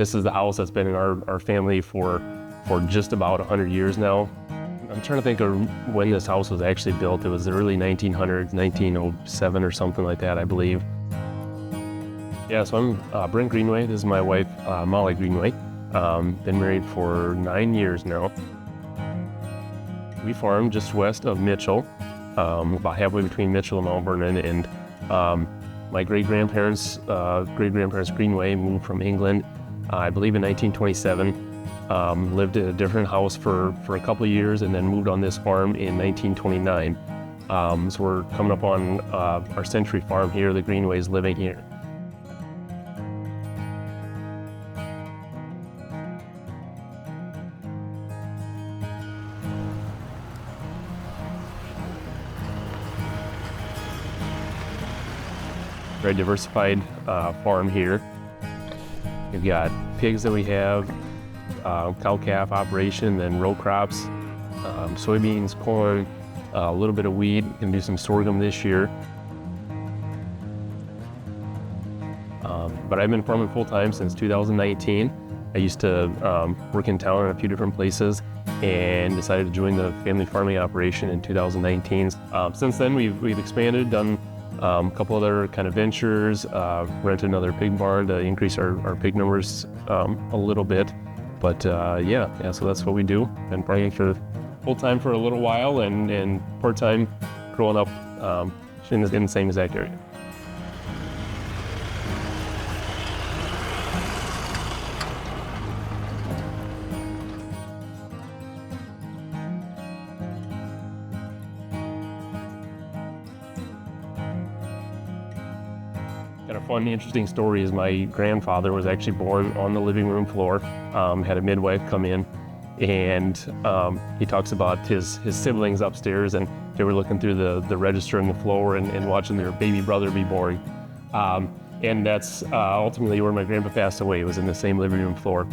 This is the house that's been in our family for just about 100 years now. I'm trying to think of when this house was actually built. It was the early 1900s, 1907 or something like that, I believe. Yeah, so I'm Brent Greenway. This is my wife, Molly Greenway. Been married for 9 years now. We farm just west of Mitchell, about halfway between Mitchell and Mount Vernon. And my great-grandparents Greenway moved from England, I believe in 1927. Lived in a different house for a couple of years and then moved on this farm in 1929. So we're coming up on our century farm here, the Greenways, living here. Very diversified farm here. We've got pigs that we have, cow-calf operation, then row crops, soybeans, corn, a little bit of wheat. Gonna do some sorghum this year. But I've been farming full-time since 2019. I used to work in town in a few different places and decided to join the family farming operation in 2019. Since then, we've expanded, done a couple other kind of ventures, rented another pig barn to increase our pig numbers a little bit. But yeah, so that's what we do. Been farming for full-time for a little while and part-time growing up in the same exact area. Got a fun, interesting story is my grandfather was actually born on the living room floor, had a midwife come in, and he talks about his siblings upstairs, and they were looking through the register on the floor and watching their baby brother be born. And that's ultimately where my grandpa passed away. It was in the same living room floor.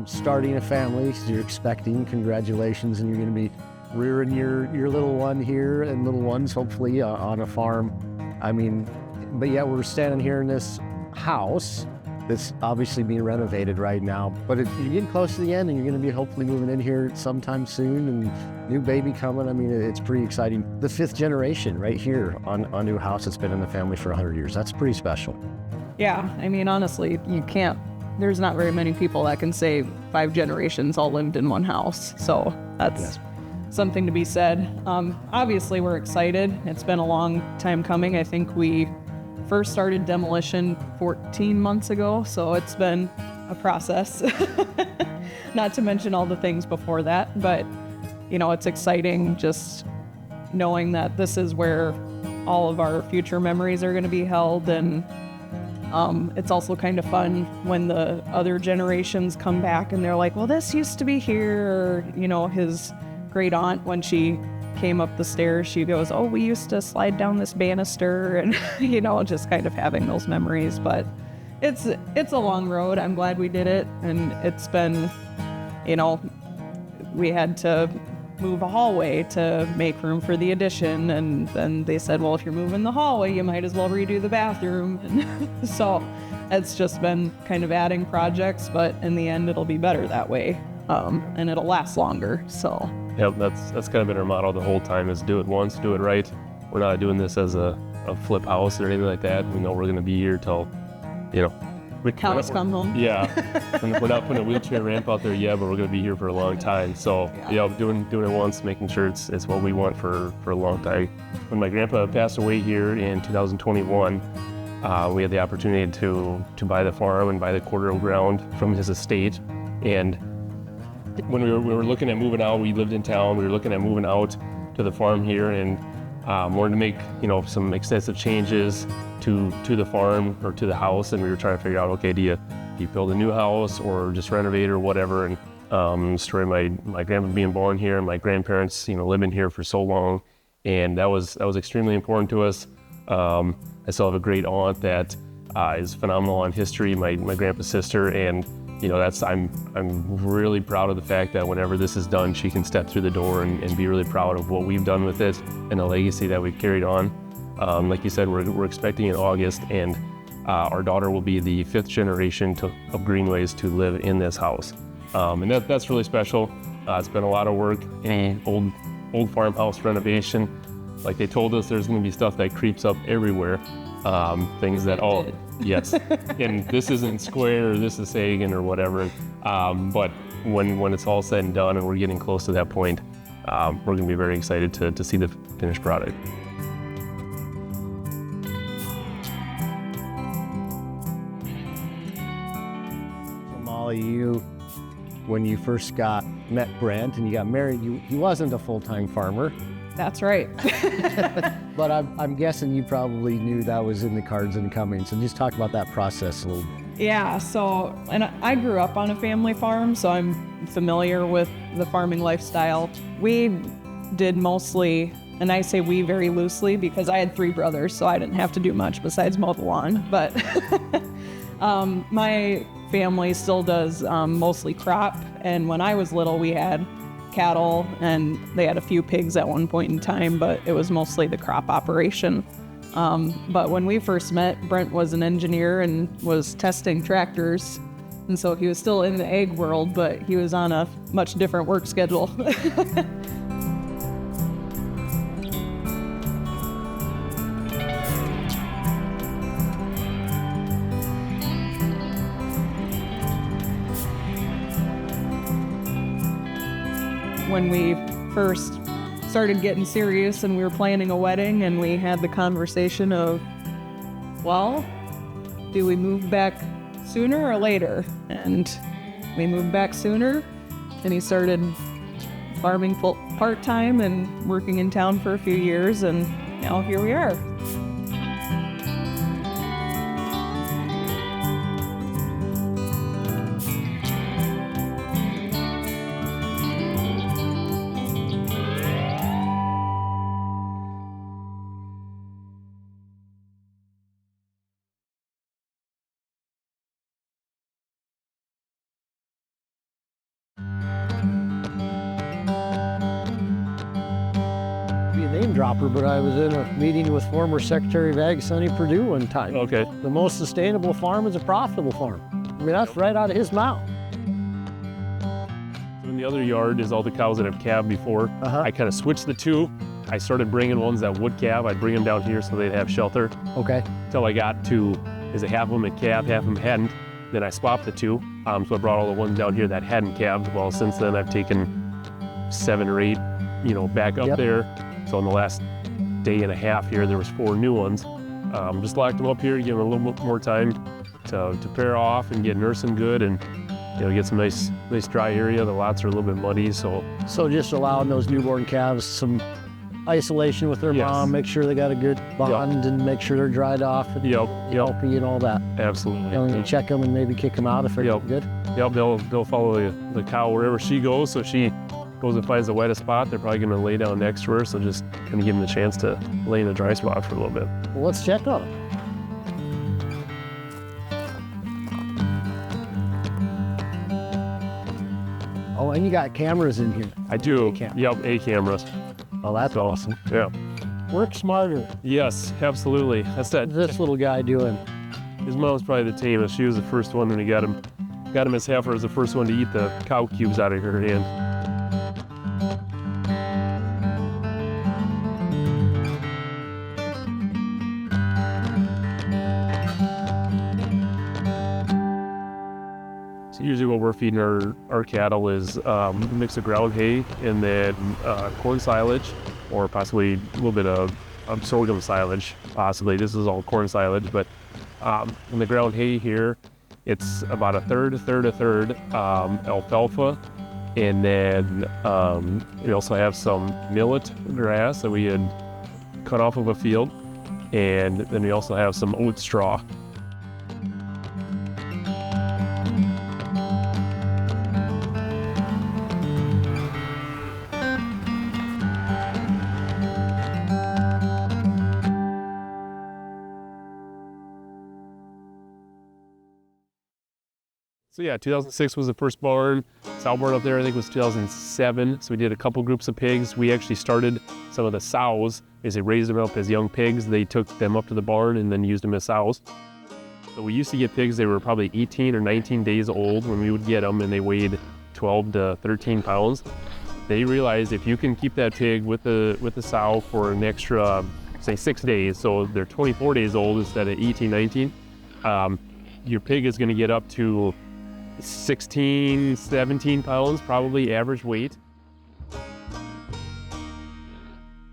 Starting a family, so you're expecting, congratulations, and you're going to be rearing your little one here and little ones hopefully on a farm. I mean, but yeah, we're standing here in this house that's obviously being renovated right now, but you're getting close to the end and you're going to be hopefully moving in here sometime soon and new baby coming. I mean, it's pretty exciting. The 5th generation right here on a new house that's been in the family for 100 years. That's pretty special. Yeah, I mean, honestly, there's not very many people that can say 5 generations all lived in one house. So that's something to be said. Obviously, we're excited. It's been a long time coming. I think we first started demolition 14 months ago, so it's been a process. Not to mention all the things before that, but it's exciting just knowing that this is where all of our future memories are going to be held, and it's also kind of fun when the other generations come back and they're like, well, this used to be here, or, his great aunt, when she came up the stairs, she goes, oh, we used to slide down this banister, and just kind of having those memories. But it's a long road. I'm glad we did it, and it's been, we had to move a hallway to make room for the addition, and then they said, well, if you're moving the hallway, you might as well redo the bathroom. And so it's just been kind of adding projects, but in the end it'll be better that way, and it'll last longer. So Yep, that's kind of been our motto the whole time, is do it once, do it right. We're not doing this as a flip house or anything like that. We know we're going to be here till, cows come home. Yeah, and we're not putting a wheelchair ramp out there yet, but we're going to be here for a long time. So doing it once, making sure it's what we want for a long time. When my grandpa passed away here in 2021, we had the opportunity to buy the farm and buy the quarter of ground from his estate. And when we were looking at moving out, we lived in town, we were looking at moving out to the farm here, and wanted to make some extensive changes to the farm or to the house, and we were trying to figure out, okay, do you build a new house or just renovate or whatever. And story of my grandpa being born here and my grandparents living here for so long, and that was extremely important to us. I still have a great aunt that is phenomenal on history, my grandpa's sister, and I'm really proud of the fact that whenever this is done, she can step through the door and be really proud of what we've done with it and the legacy that we've carried on. Like you said, we're expecting in August, and our daughter will be the 5th generation of Greenways to live in this house. And that's really special. It's been a lot of work, old farmhouse renovation. Like they told us, there's going to be stuff that creeps up everywhere. Things that yes, and this isn't square, or this is Sagan or whatever. But when it's all said and done, and we're getting close to that point, we're going to be very excited to see the finished product. So Molly, when you first met Brent and you got married, he wasn't a full-time farmer. That's right. But I'm guessing you probably knew that was in the cards and coming. So just talk about that process a little bit. Yeah, so, and I grew up on a family farm, so I'm familiar with the farming lifestyle. We did mostly, and I say we very loosely because I had 3 brothers, so I didn't have to do much besides mow the lawn. But my family still does mostly crop, and when I was little, we had cattle, and they had a few pigs at one point in time, but it was mostly the crop operation. But when we first met, Brent was an engineer and was testing tractors, and so he was still in the ag world, but he was on a much different work schedule. When we first started getting serious and we were planning a wedding, and we had the conversation of, well, do we move back sooner or later? And we moved back sooner, and he started farming part-time and working in town for a few years, and now here we are. Name dropper, but I was in a meeting with former Secretary of Ag Sonny Perdue one time. Okay. The most sustainable farm is a profitable farm. I mean, that's right out of his mouth. In the other yard is all the cows that have calved before. I kind of switched the 2. I started bringing ones that would calve. I'd bring them down here so they'd have shelter. Okay. Until I got to, half of them had calved, half of them hadn't. Then I swapped the 2. So I brought all the ones down here that hadn't calved. Well, since then I've taken 7 or 8, back up there. So in the last day and a half here, there was 4 new ones. Just locked them up here, give them a little bit more time to pair off and get nursing good, and get some nice dry area. The lots are a little bit muddy, so just allowing those newborn calves some isolation with their mom, make sure they got a good bond, and make sure they're dried off and healthy and all that. Absolutely. You check them and maybe kick them out if they're good. Yep, they'll follow the cow wherever she goes. So she goes and finds the wettest spot, they're probably going to lay down next to her, so just kind of give them a chance to lay in a dry spot for a little bit. Well, let's check on them. Oh, and you got cameras in here. I do. A-cameras. A cameras. Oh, that's awesome. Yeah. Work smarter. Yes, absolutely. That's that. What's this little guy doing? His mom's probably the tamest. She was the first one when he got him. Got him as heifer as the first one to eat the cow cubes out of her hand. So usually what we're feeding our cattle is a mix of ground hay and then corn silage, or possibly a little bit of sorghum silage, possibly. This is all corn silage, but in the ground hay here, it's about a third alfalfa, and then we also have some millet grass that we had cut off of a field, and then we also have some oat straw. So yeah, 2006 was the first barn. Sow barn up there, I think, was 2007. So we did a couple groups of pigs. We actually started some of the sows, as they raised them up as young pigs. They took them up to the barn and then used them as sows. So we used to get pigs, they were probably 18 or 19 days old when we would get them, and they weighed 12 to 13 pounds. They realized if you can keep that pig with the sow for an extra, say 6 days, so they're 24 days old instead of 18, 19, your pig is going to get up to 16, 17 pounds, probably average weight.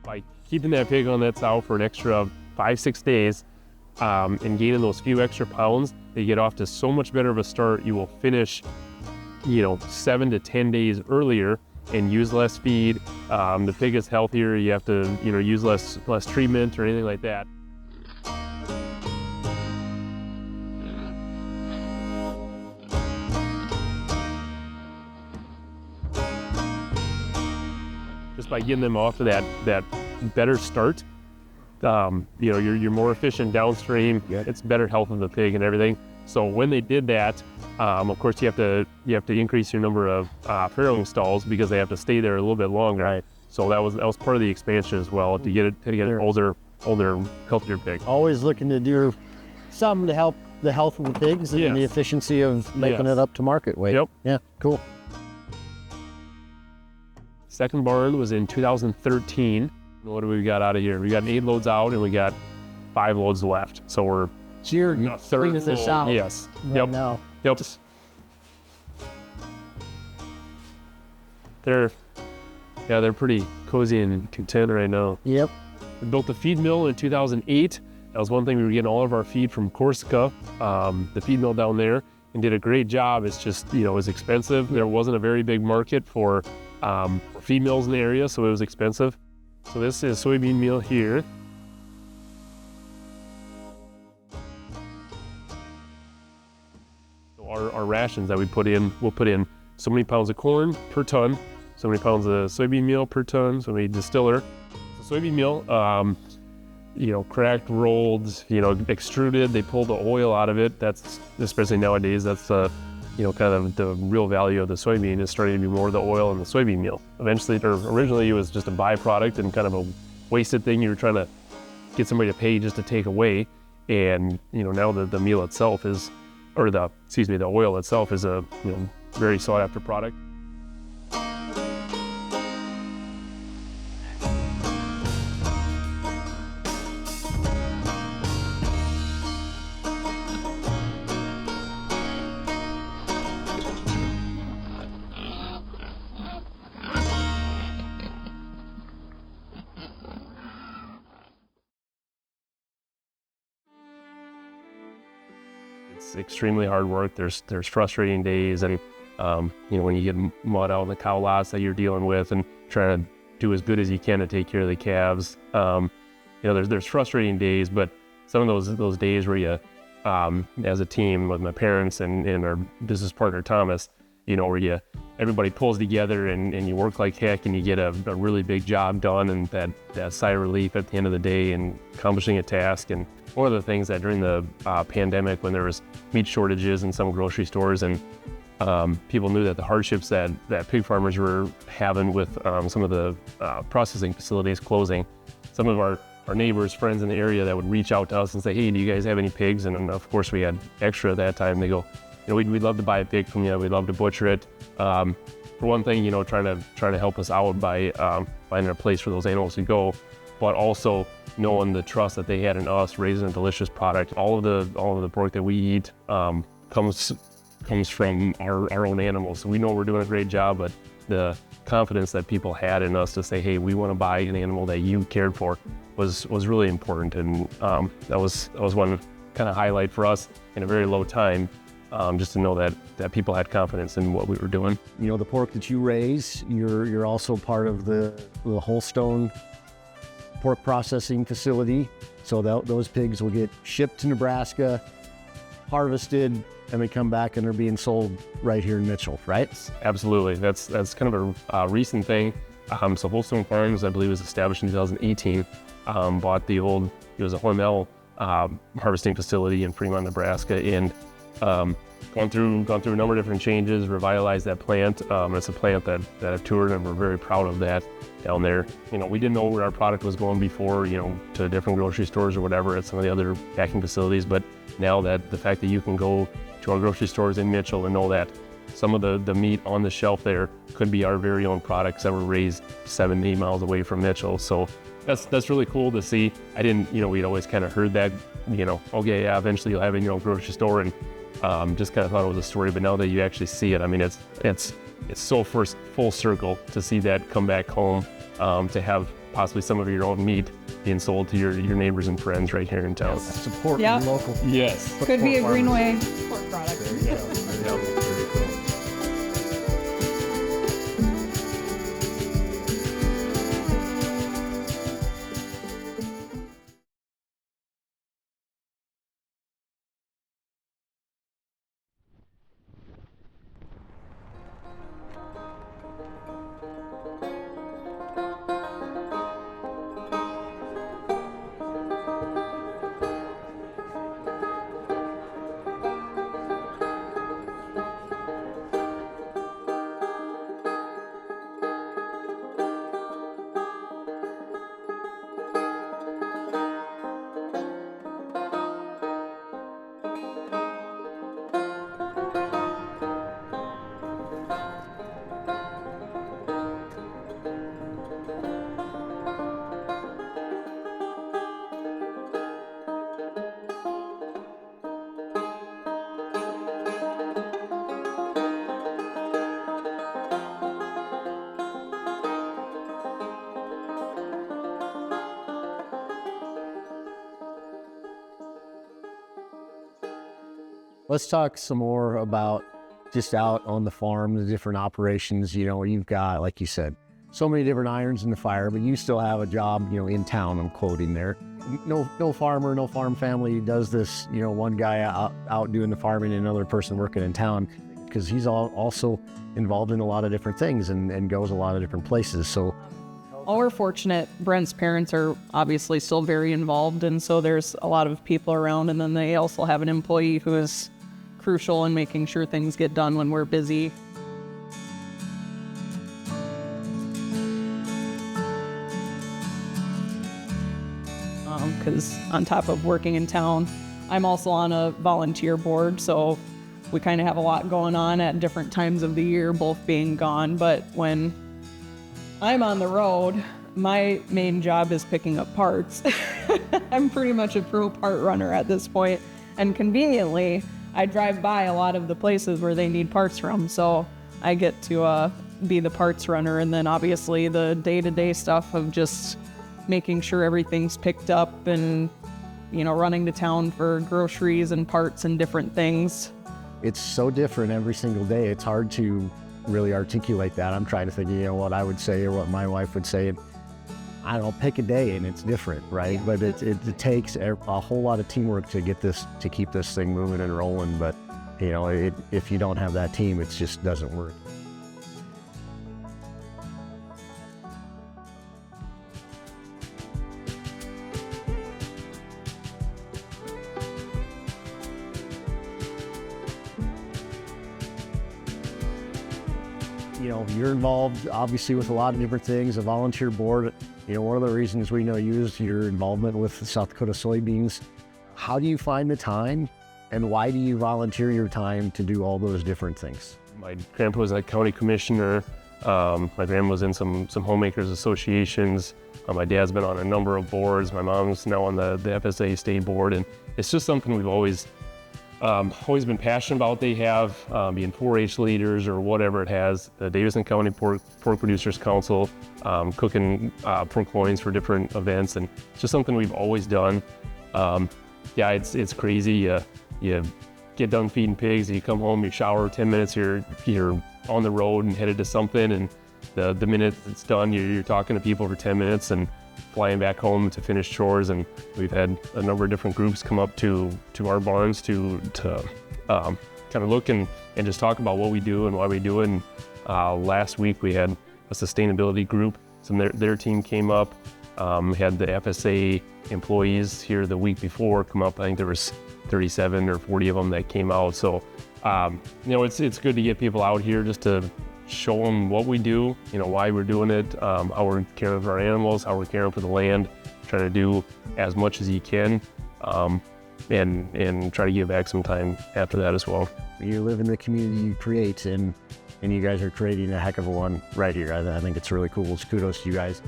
By keeping that pig on that sow for an extra 5-6 days and gaining those few extra pounds, they get off to so much better of a start. You will finish, 7 to 10 days earlier and use less feed. The pig is healthier. You have to, use less treatment or anything like that. Just by getting them off to that better start, you're more efficient downstream. It's better health of the pig and everything. So when they did that, of course you have to increase your number of farrowing stalls because they have to stay there a little bit longer. Right. So that was part of the expansion as well, to get an older, healthier pig. Always looking to do something to help the health of the pigs and the efficiency of making it up to market weight. Yep. Yeah, cool. Second barn was in 2013. What do we got out of here? We got 8 loads out and we got 5 loads left. So we're So you're cleaning this out. Yes. Right now. Yep. They're pretty cozy and content right now. Yep. We built the feed mill in 2008. That was one thing. We were getting all of our feed from Corsica, the feed mill down there, and did a great job. It's just, it was expensive. There wasn't a very big market for feed mills in the area, so it was expensive. So this is soybean meal here. So our rations that we put in, we'll put in so many pounds of corn per ton, so many pounds of soybean meal per ton, so many distiller. So soybean meal, cracked, rolled, extruded, they pull the oil out of it. That's, especially nowadays, that's kind of the real value of the soybean is starting to be more the oil and the soybean meal. Originally it was just a byproduct and kind of a wasted thing you were trying to get somebody to pay just to take away. And, now the meal itself is, the oil itself is a, very sought after product. It's extremely hard work. There's frustrating days, and when you get mud out in the cow lots that you're dealing with, and trying to do as good as you can to take care of the calves. There's frustrating days, but some of those days where you, as a team with my parents and our business partner Thomas, where everybody pulls together and you work like heck and you get a really big job done, and that sigh of relief at the end of the day and accomplishing a task. And one of the things that during the pandemic, when there was meat shortages in some grocery stores, and people knew that the hardships that pig farmers were having with some of the processing facilities closing, some of our neighbors, friends in the area that would reach out to us and say, hey, do you guys have any pigs? And of course we had extra at that time. They go, we'd love to buy a pig from you. We'd love to butcher it. For one thing, trying to help us out by finding a place for those animals to go, but also knowing the trust that they had in us, raising a delicious product. All of the pork that we eat comes from our own animals. So we know we're doing a great job, but the confidence that people had in us to say, hey, we want to buy an animal that you cared for was really important. And that was one kind of highlight for us in a very low time. Just to know that people had confidence in what we were doing. The pork that you raise, you're also part of the Holstone pork processing facility. So those pigs will get shipped to Nebraska, harvested, and they come back and they're being sold right here in Mitchell, right? Absolutely. That's kind of a recent thing. So Holstone Farms, I believe, was established in 2018. Bought it was a Hormel harvesting facility in Fremont, Nebraska, and gone through a number of different changes, revitalized that plant. It's a plant that I've toured, and we're very proud of that down there. We didn't know where our product was going before, to different grocery stores or whatever at some of the other packing facilities, but now that the fact that you can go to our grocery stores in Mitchell and know that some of the meat on the shelf there could be our very own products that were raised 7 to 8 miles away from Mitchell. So that's really cool to see. I didn't, we'd always kind of heard that, okay, yeah, eventually you'll have it in your own grocery store, and just kind of thought it was a story. But now that you actually see it, I mean, it's so full circle to see that come back home, to have possibly some of your own meat being sold to your neighbors and friends right here in town. Support Yeah. local. Yes. Could be a farmers. Greenway pork product. There you go. Yeah, very cool. Let's talk some more about just out on the farm, the different operations. You've got, like you said, so many different irons in the fire, but you still have a job, in town. I'm quoting there. No farmer, no farm family does this. One guy out doing the farming and another person working in town, because he's also involved in a lot of different things and goes a lot of different places. So, Well, we're fortunate. Brent's parents are obviously still very involved, and so there's a lot of people around, and then they also have an employee who is crucial in making sure things get done when we're busy. Because on top of working in town, I'm also on a volunteer board, so we kind of have a lot going on at different times of the year, both being gone. But when I'm on the road, my main job is picking up parts. I'm pretty much a pro part runner at this point, and conveniently, I drive by a lot of the places where they need parts from, so I get to be the parts runner, and then obviously the day-to-day stuff of just making sure everything's picked up and, running to town for groceries and parts and different things. it's so different every single day. It's hard to really articulate that. I'm trying to think, what I would say or what my wife would say. I don't know, pick a day and it's different, right? But it takes a whole lot of teamwork to keep this thing moving and rolling. But if you don't have that team, it just doesn't work. You're involved obviously with a lot of different things, a volunteer board. One of the reasons we know you is your involvement with the South Dakota soybeans. How do you find the time, and why do you volunteer your time to do all those different things? My grandpa was a county commissioner. My grandma was in some homemakers associations. My dad's been on a number of boards. My mom's now on the FSA state board, and it's just something we've always been passionate about. They have being 4-H leaders or whatever it has. The Davidson County Pork Producers Council, cooking pork loins for different events, and it's just something we've always done. Yeah, it's crazy. You get done feeding pigs, you come home, you shower 10 minutes, you're on the road and headed to something, and the minute it's done, you're talking to people for 10 minutes and flying back home to finish chores. And we've had a number of different groups come up to our barns to kind of look and just talk about what we do and why we do it. And last week we had a sustainability group. Their team came up. Had the FSA employees here the week before come up. I think there was 37 or 40 of them that came out. So, it's good to get people out here just to show them what we do, why we're doing it, how we're caring for our animals, how we're caring for the land, trying to do as much as you can. and try to give back some time after that as well. You live in the community you create, and you guys are creating a heck of a one right here. I think it's really cool. So kudos to you guys.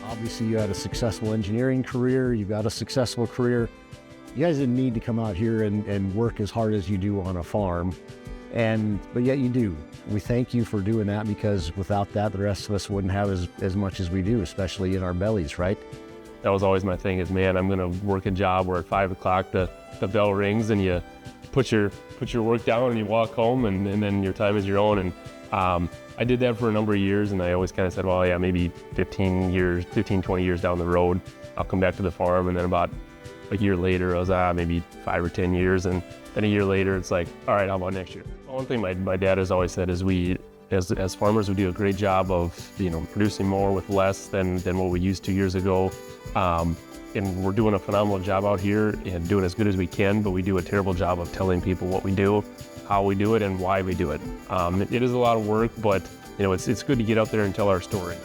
Obviously, you had a successful engineering career. You've got a successful career. You guys didn't need to come out here and work as hard as you do on a farm, but yet you do. We thank you for doing that, because without that, the rest of us wouldn't have as much as we do, especially in our bellies, right? That was always my thing, is, man, I'm gonna work a job where at 5 o'clock the bell rings and you put your work down and you walk home, and then your time is your own. And I did that for a number of years, and I always kind of said, well, yeah, maybe 20 years down the road, I'll come back to the farm. And then about a year later, I was maybe 5 or 10 years. And then a year later, it's like, all right, how about next year? One thing my dad has always said is as farmers, we do a great job of, producing more with less than what we used 2 years ago. And we're doing a phenomenal job out here and doing as good as we can, but we do a terrible job of telling people what we do, how we do it, and why we do it. It is a lot of work, but it's good to get out there and tell our story.